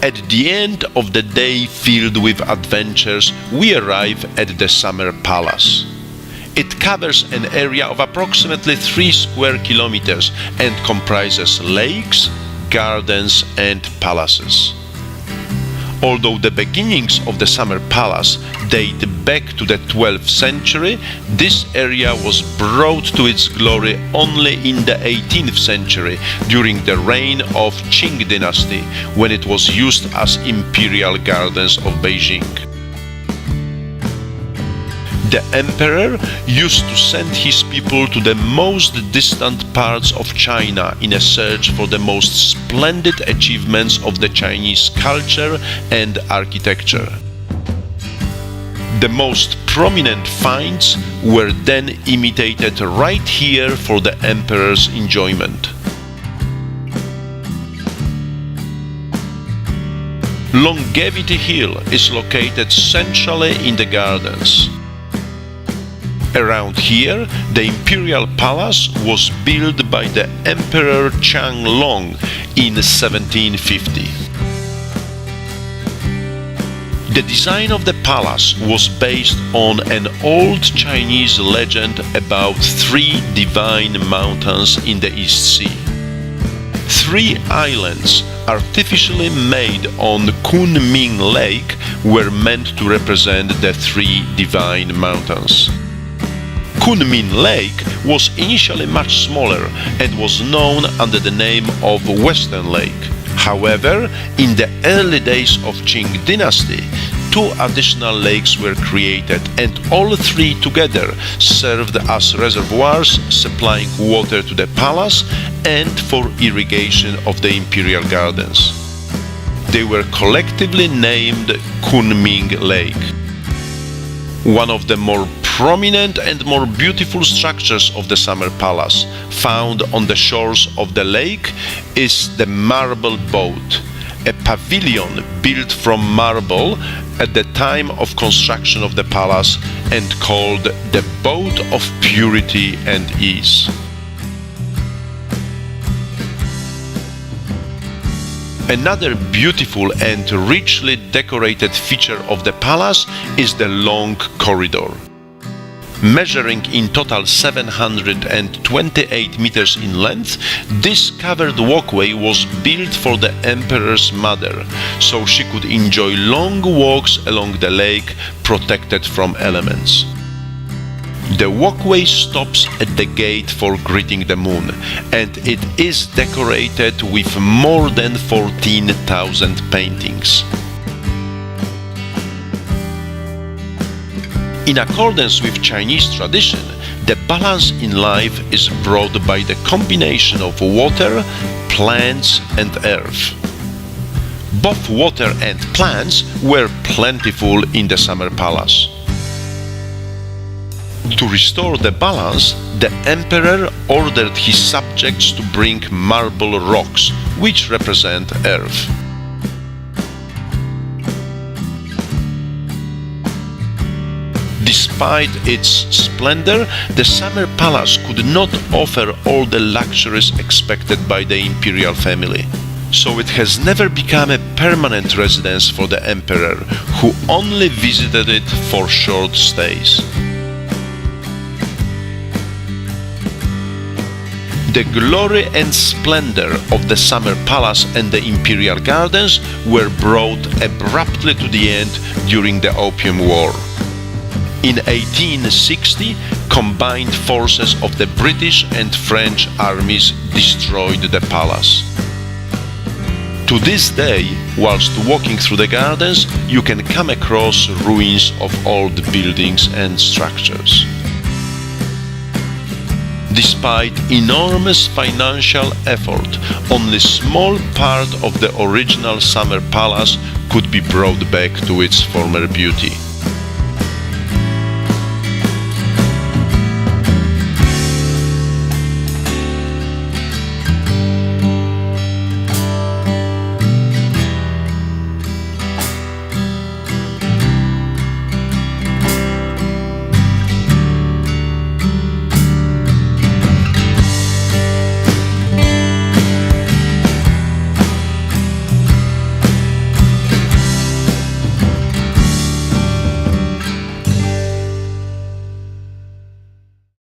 At the end of the day filled with adventures, we arrive at the Summer Palace. It covers an area of approximately 3 square kilometers and comprises lakes, gardens and palaces. Although the beginnings of the Summer Palace date back to the 12th century, this area was brought to its glory only in the 18th century during the reign of Qing dynasty, when it was used as imperial gardens of Beijing. The emperor used to send his people to the most distant parts of China in a search for the most splendid achievements of the Chinese culture and architecture. The most prominent finds were then imitated right here for the emperor's enjoyment. Longevity Hill is located centrally in the gardens. Around here, the imperial palace was built by the Emperor Qianlong in 1750. The design of the palace was based on an old Chinese legend about 3 divine mountains in the East Sea. 3 islands artificially made on Kunming Lake were meant to represent the 3 divine mountains. Kunming Lake was initially much smaller and was known under the name of Western Lake. However, in the early days of Qing dynasty, 2 additional lakes were created, and all 3 together served as reservoirs supplying water to the palace and for irrigation of the imperial gardens. They were collectively named Kunming Lake. One of the more prominent and more beautiful structures of the Summer Palace, found on the shores of the lake, is the Marble Boat, a pavilion built from marble at the time of construction of the palace and called the Boat of Purity and Ease. Another beautiful and richly decorated feature of the palace is the long corridor. Measuring in total 728 meters in length, this covered walkway was built for the emperor's mother, so she could enjoy long walks along the lake protected from elements. The walkway stops at the gate for greeting the moon, and it is decorated with more than 14,000 paintings. In accordance with Chinese tradition, the balance in life is brought by the combination of water, plants and earth. Both water and plants were plentiful in the Summer Palace. To restore the balance, the emperor ordered his subjects to bring marble rocks, which represent earth. Despite its splendor, the Summer Palace could not offer all the luxuries expected by the imperial family. So it has never become a permanent residence for the emperor, who only visited it for short stays. The glory and splendor of the Summer Palace and the imperial gardens were brought abruptly to the end during the Opium War. In 1860, combined forces of the British and French armies destroyed the palace. To this day, whilst walking through the gardens, you can come across ruins of old buildings and structures. Despite enormous financial effort, only a small part of the original Summer Palace could be brought back to its former beauty.